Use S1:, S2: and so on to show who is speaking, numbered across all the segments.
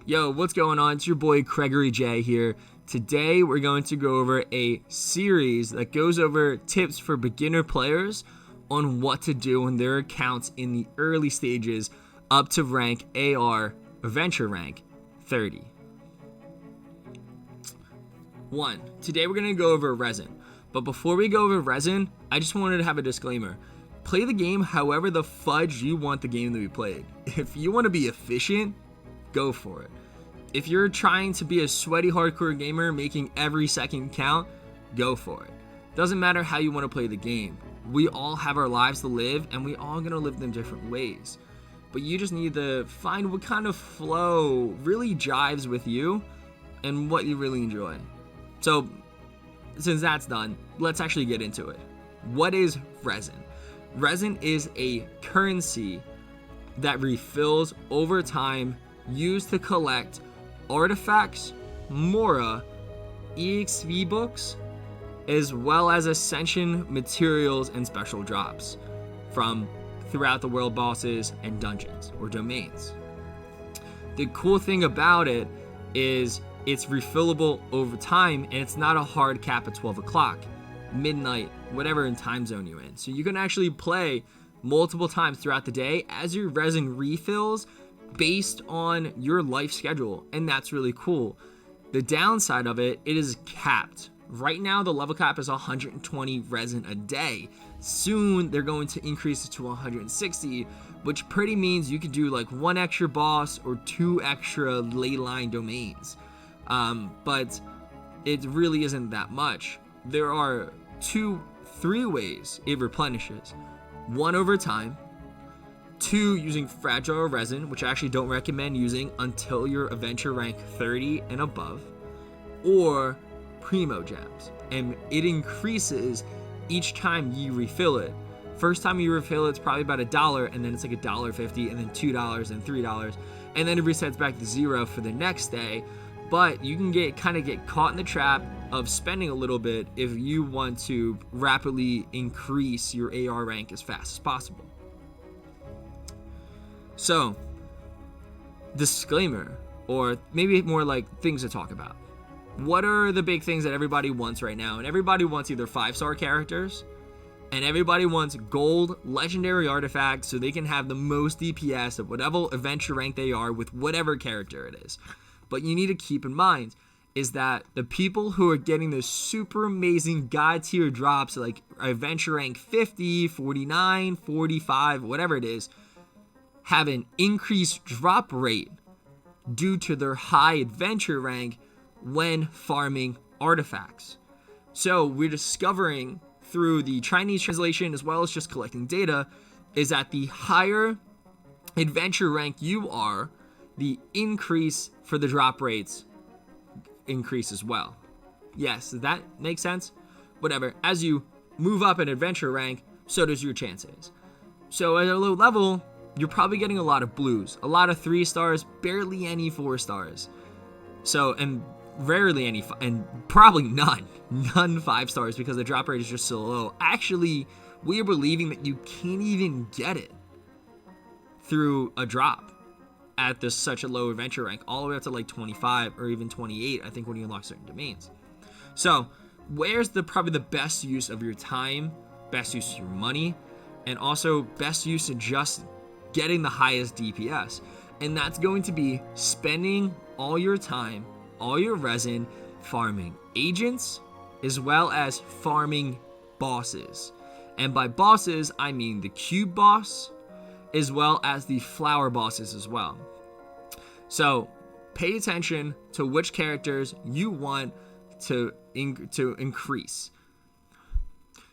S1: Yo, what's going on? It's your boy Gregory J here. Today we're going to go over a series that goes over tips for beginner players on what to do in their accounts in the early stages up to rank AR Adventure rank 30. 1. Today we're going to go over Resin. But before we go over Resin, I just wanted to have a disclaimer. Play the game however the fudge you want the game to be played. If you want to be efficient, go for it. If you're trying to be a sweaty hardcore gamer making every second count, go for it. Doesn't matter how you want to play the game. We all have our lives to live and we all gonna live them different ways. But you just need to find what kind of flow really jives with you and what you really enjoy. So since that's done, let's actually get into it. What is Resin? Resin is a currency that refills over time, used to collect artifacts, mora, exp books, as well as ascension materials and special drops from throughout the world bosses and dungeons or domains. The cool thing about it is it's refillable over time and it's not a hard cap at 12 o'clock, midnight, whatever in time zone you're in. So you can actually play multiple times throughout the day as your resin refills based on your life schedule, and that's really cool. The downside of it is capped. Right now the level cap is 120 resin a day. Soon they're going to increase it to 160, which pretty means you could do like one extra boss or two extra ley line domains. But it really isn't that much. There are 2-3 ways it replenishes. One, over time. 2, using fragile resin, which I actually don't recommend using until you're adventure rank 30 and above, or primo gems, and it increases each time you refill it. First time you refill it's probably about $1, and then it's like $1.50, and then $2 and $3, and then it resets back to 0 for the next day. But you can get caught in the trap of spending a little bit if you want to rapidly increase your AR rank as fast as possible. So, disclaimer, or maybe more like things to talk about. What are the big things that everybody wants right now? And everybody wants either 5-star characters, and everybody wants gold legendary artifacts so they can have the most DPS of whatever adventure rank they are with whatever character it is. But you need to keep in mind is that the people who are getting the super amazing god tier drops like adventure rank 50, 49, 45, whatever it is, have an increased drop rate due to their high adventure rank when farming artifacts. So we're discovering through the Chinese translation as well as just collecting data is that the higher adventure rank you are, the increase for the drop rates increase as well. Yes, that makes sense? Whatever. As you move up in adventure rank, so does your chances. So at a low level, you're probably getting a lot of blues, a lot of 3 stars, barely any 4 stars. So, and rarely any, and probably none 5 stars because the drop rate is just so low. Actually, we are believing that you can't even get it through a drop at this such a low adventure rank, all the way up to like 25 or even 28, I think, when you unlock certain domains. So, where's probably the best use of your time, best use of your money, and also best use of just getting the highest DPS? And that's going to be spending all your time, all your resin, farming agents, as well as farming bosses. And by bosses, I mean the cube boss, as well as the flower bosses as well. So pay attention to which characters you want to increase.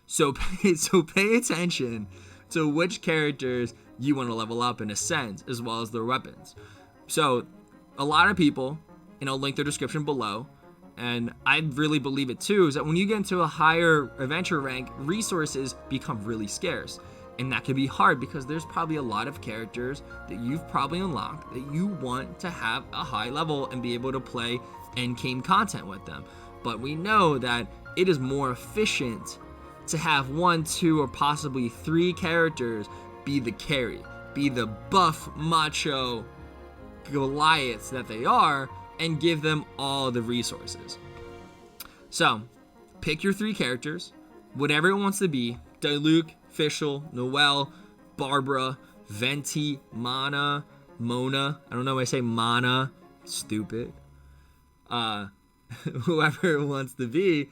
S1: So pay attention to which characters you want to level up and ascend, as well as their weapons. So a lot of people, and I'll link the description below, and I really believe it too, is that when you get into a higher adventure rank, resources become really scarce. And that can be hard because there's probably a lot of characters that you've probably unlocked that you want to have a high level and be able to play end game content with them. But we know that it is more efficient to have 1, 2, or possibly 3 characters be the carry, be the buff macho Goliaths that they are and give them all the resources. So, pick your 3 characters, whatever it wants to be. Diluc, Fischl, Noelle, Barbara, Venti, Mona. I don't know why I say Mana. Stupid. Whoever it wants to be,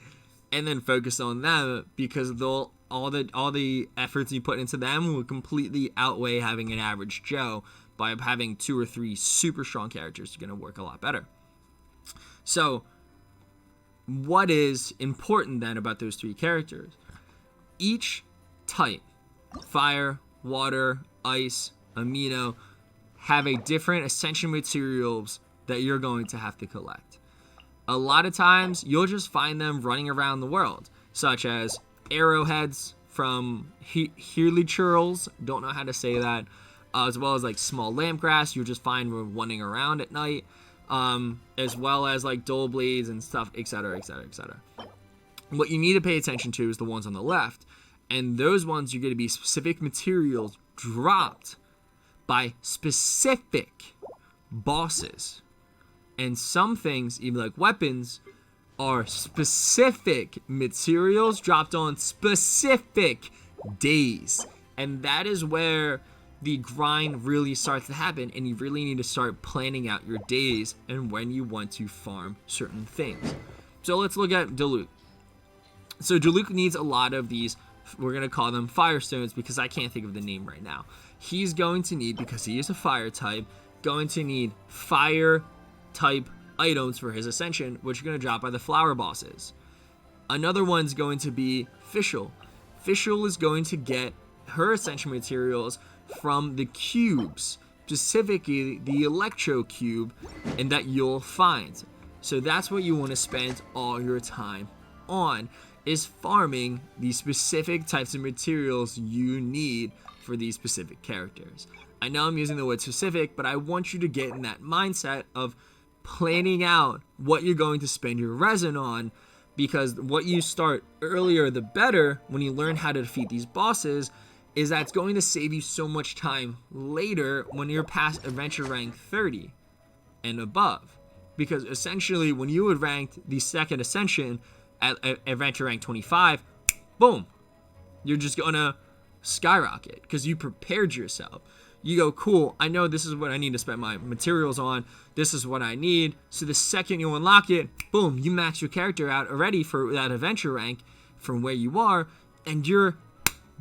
S1: and then focus on them, because all the efforts you put into them will completely outweigh having an average Joe. By having 2 or 3 super strong characters, you're going to work a lot better. So, what is important then about those 3 characters? Each type, fire, water, ice, amino, have a different ascension materials that you're going to have to collect. A lot of times, you'll just find them running around the world, such as arrowheads from Hirlichurls, don't know how to say that, as well as like small lampgrass you'll just find running around at night, as well as like dull blades and stuff, etc, etc, etc. What you need to pay attention to is the ones on the left, and those ones you're going to be specific materials dropped by specific bosses. And some things, even like weapons, are specific materials dropped on specific days. And that is where the grind really starts to happen, and you really need to start planning out your days and when you want to farm certain things. So let's look at Diluc. So Diluc needs a lot of these, we're going to call them firestones because I can't think of the name right now. He's going to need, because he is a fire type, going to need fire type items for his ascension, which are going to drop by the flower bosses. Another one's going to be Fischl. Fischl is going to get her ascension materials from the cubes, specifically the electro cube, and that you'll find. So that's what you want to spend all your time on, is farming the specific types of materials you need for these specific characters. I know I'm using the word specific, but I want you to get in that mindset of planning out what you're going to spend your resin on, because what you start earlier the better when you learn how to defeat these bosses, is that's going to save you so much time later when you're past adventure rank 30 and above. Because essentially when you would rank the second ascension at adventure rank 25, boom, you're just gonna skyrocket because you prepared yourself. You go, cool, I know this is what I need to spend my materials on. This is what I need. So the second you unlock it, boom, you max your character out already for that adventure rank from where you are, and you're,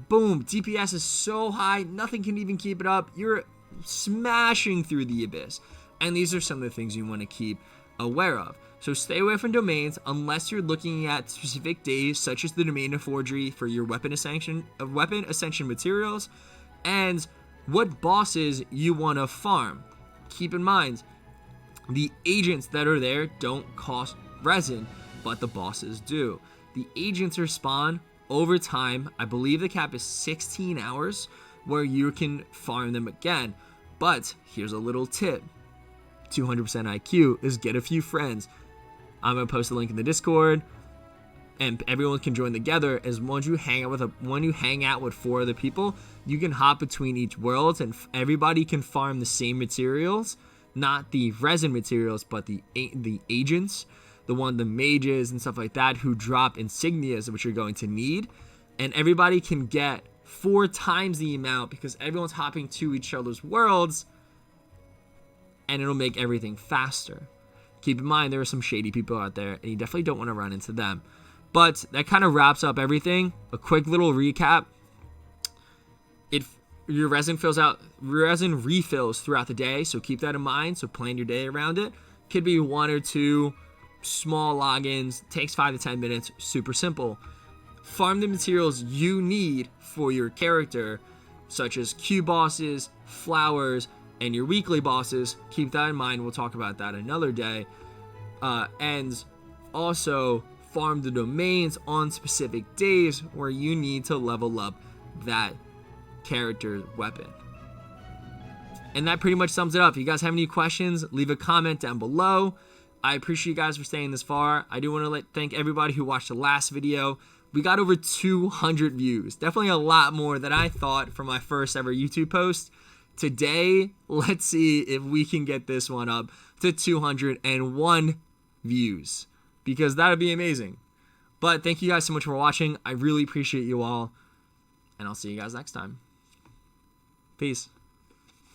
S1: boom, DPS is so high, nothing can even keep it up. You're smashing through the abyss. And these are some of the things you want to keep aware of. So stay away from domains unless you're looking at specific days, such as the domain of forgery for your weapon ascension materials, and what bosses you want to farm. Keep in mind, the agents that are there don't cost resin, but the bosses do. The agents respawn over time. I believe the cap is 16 hours where you can farm them again. But here's a little tip. 200% IQ is get a few friends. I'm going to post a link in the Discord, and everyone can join together. As once you hang out with 4 other people, you can hop between each world, and everybody can farm the same materials, not the resin materials, but the agents, the mages and stuff like that, who drop insignias, which you're going to need, and everybody can get 4 times the amount because everyone's hopping to each other's worlds, and it'll make everything faster. Keep in mind, there are some shady people out there, and you definitely don't want to run into them. But that kind of wraps up everything. A quick little recap. Your resin refills throughout the day, so keep that in mind. So plan your day around it. Could be 1 or 2 small logins. Takes 5 to 10 minutes. Super simple. Farm the materials you need for your character, such as Q bosses, flowers, and your weekly bosses. Keep that in mind. We'll talk about that another day. And also farm the domains on specific days where you need to level up that character's weapon. And that pretty much sums it up. If you guys have any questions, leave a comment down below. I appreciate you guys for staying this far. I do want to thank everybody who watched the last video. We got over 200 views. Definitely a lot more than I thought for my first ever YouTube post. today, let's see if we can get this one up to 201 views, because that would be amazing. But thank you guys so much for watching. I really appreciate you all, and I'll see you guys next time. Peace.